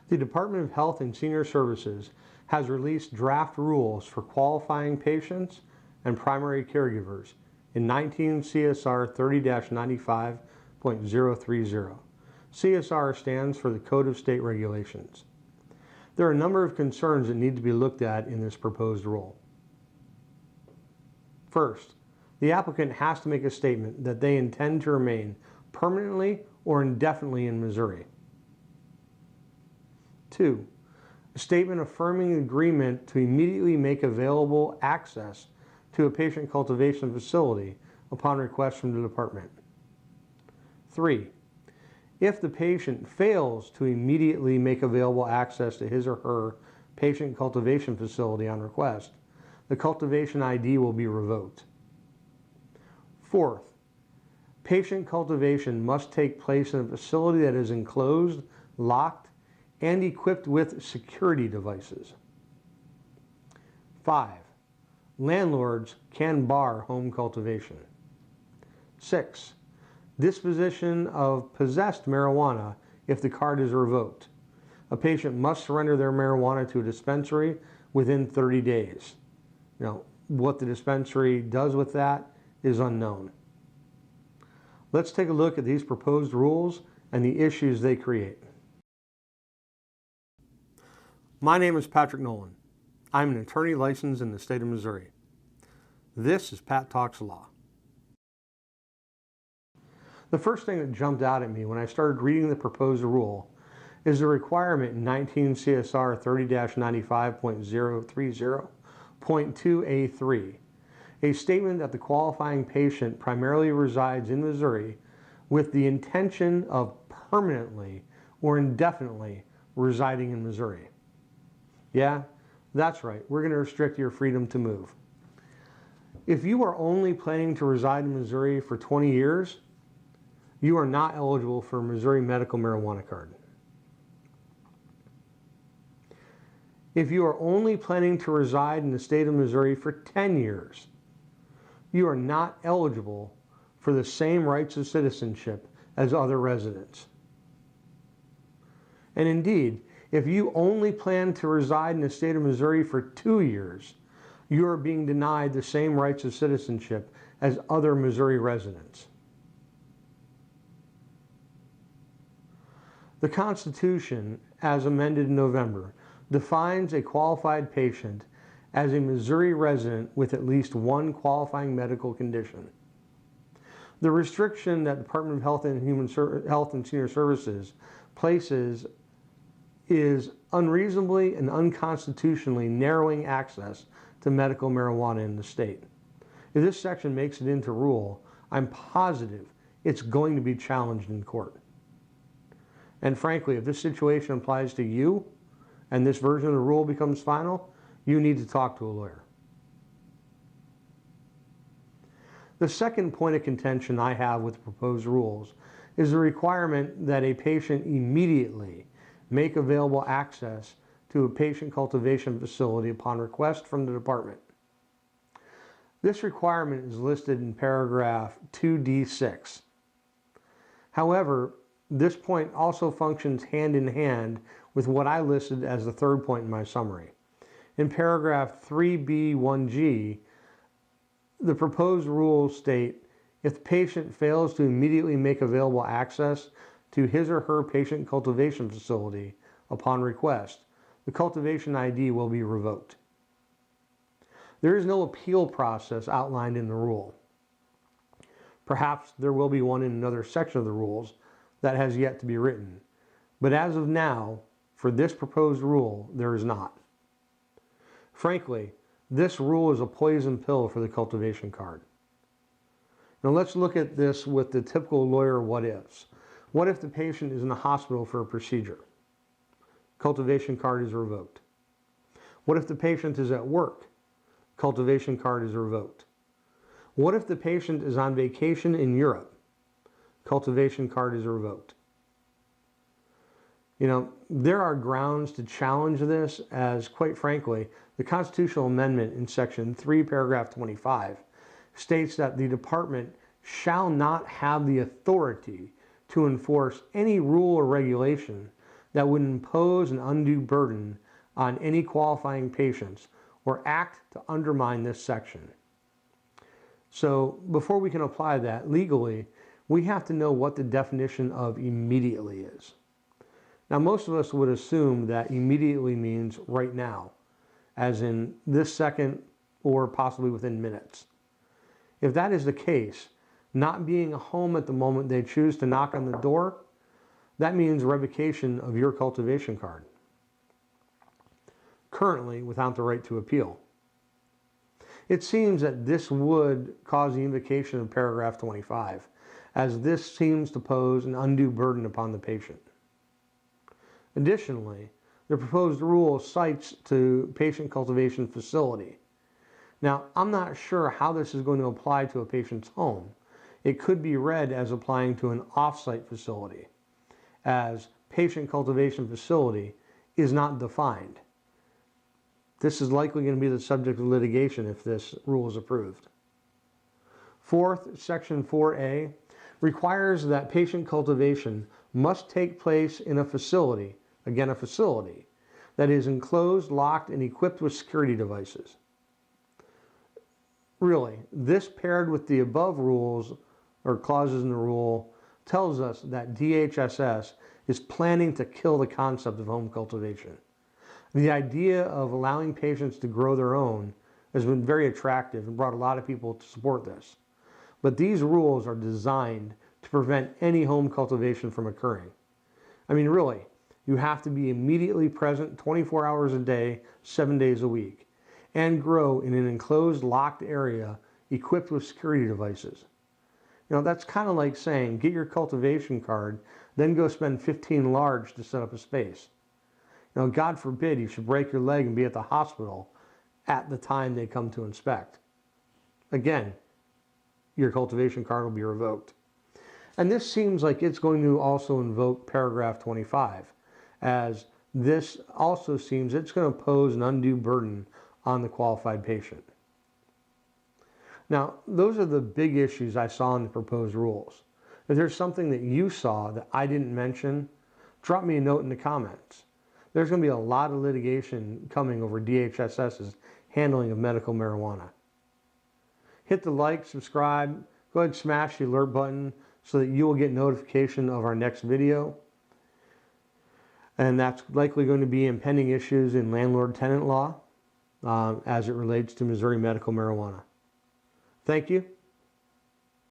The Department of Health and Senior Services has released draft rules for qualifying patients and primary caregivers in 19 CSR 30-95.030. CSR stands for the Code of State Regulations. There are a number of concerns that need to be looked at in this proposed rule. First, the applicant has to make a statement that they intend to remain permanently or indefinitely in Missouri. 2. A statement affirming agreement to immediately make available access to a patient cultivation facility upon request from the department. 3. If the patient fails to immediately make available access to his or her patient cultivation facility on request, the cultivation ID will be revoked. 4th, patient cultivation must take place in a facility that is enclosed, locked, and equipped with security devices. 5. Landlords can bar home cultivation. 6. Disposition of possessed marijuana if the card is revoked. A patient must surrender their marijuana to a dispensary within 30 days. Now, what the dispensary does with that is unknown. Let's take a look at these proposed rules and the issues they create. My name is Patrick Nolan. I'm an attorney licensed in the state of Missouri. This is Pat Talks Law. The first thing that jumped out at me when I started reading the proposed rule is the requirement in 19 CSR 30-95.030.2A3, a statement that the qualifying patient primarily resides in Missouri with the intention of permanently or indefinitely residing in Missouri. Yeah, that's right. We're going to restrict your freedom to move. If you are only planning to reside in Missouri for 20 years, you are not eligible for a Missouri medical marijuana card. If you are only planning to reside in the state of Missouri for 10 years, you are not eligible for the same rights of citizenship as other residents. And indeed, if you only plan to reside in the state of Missouri for 2 years, you are being denied the same rights of citizenship as other Missouri residents. The Constitution, as amended in November, defines a qualified patient as a Missouri resident with at least one qualifying medical condition. The restriction that the Department of Health and Senior Services places is unreasonably and unconstitutionally narrowing access to medical marijuana in the state. If this section makes it into rule, I'm positive it's going to be challenged in court. And frankly, if this situation applies to you and this version of the rule becomes final, you need to talk to a lawyer. The second point of contention I have with the proposed rules is the requirement that a patient immediately make available access to a patient cultivation facility upon request from the department. This requirement is listed in paragraph 2D6. However, this point also functions hand in hand with what I listed as the third point in my summary. In paragraph 3B1G, the proposed rules state, if the patient fails to immediately make available access to his or her patient cultivation facility upon request, the cultivation ID will be revoked. There is no appeal process outlined in the rule. Perhaps there will be one in another section of the rules that has yet to be written, but as of now, for this proposed rule, there is not. Frankly, this rule is a poison pill for the cultivation card. Now let's look at this with the typical lawyer what-ifs. What if the patient is in the hospital for a procedure? Cultivation card is revoked. What if the patient is at work? Cultivation card is revoked. What if the patient is on vacation in Europe? Cultivation card is revoked. You know, there are grounds to challenge this as, quite frankly, the constitutional amendment in section 3, paragraph 25 states that the department shall not have the authority to enforce any rule or regulation that would impose an undue burden on any qualifying patients or act to undermine this section. So before we can apply that legally, we have to know what the definition of immediately is. Now, most of us would assume that immediately means right now, as in this second or possibly within minutes. If that is the case, not being home at the moment they choose to knock on the door, that means revocation of your cultivation card, currently without the right to appeal. It seems that this would cause the invocation of paragraph 25, as this seems to pose an undue burden upon the patient. Additionally, the proposed rule cites to patient cultivation facility. Now, I'm not sure how this is going to apply to a patient's home. It could be read as applying to an off-site facility, as patient cultivation facility is not defined. This is likely going to be the subject of litigation if this rule is approved. Fourth, Section 4A requires that patient cultivation must take place in a facility, again a facility, that is enclosed, locked, and equipped with security devices. Really, this paired with the above rules or clauses in the rule tells us that DHSS is planning to kill the concept of home cultivation. The idea of allowing patients to grow their own has been very attractive and brought a lot of people to support this. But these rules are designed to prevent any home cultivation from occurring. I mean, really, you have to be immediately present 24 hours a day, 7 days a week, and grow in an enclosed, locked area equipped with security devices. You know, that's kind of like saying, get your cultivation card, then go spend 15 large to set up a space. You know, God forbid you should break your leg and be at the hospital at the time they come to inspect. Again, your cultivation card will be revoked. And this seems like it's going to also invoke paragraph 25, as this also seems it's going to pose an undue burden on the qualified patient. Now, those are the big issues I saw in the proposed rules. If there's something that you saw that I didn't mention, drop me a note in the comments. There's going to be a lot of litigation coming over DHSS's handling of medical marijuana. Hit the like, subscribe, go ahead and smash the alert button so that you will get notification of our next video. And that's likely going to be impending issues in landlord-tenant law as it relates to Missouri medical marijuana. Thank you.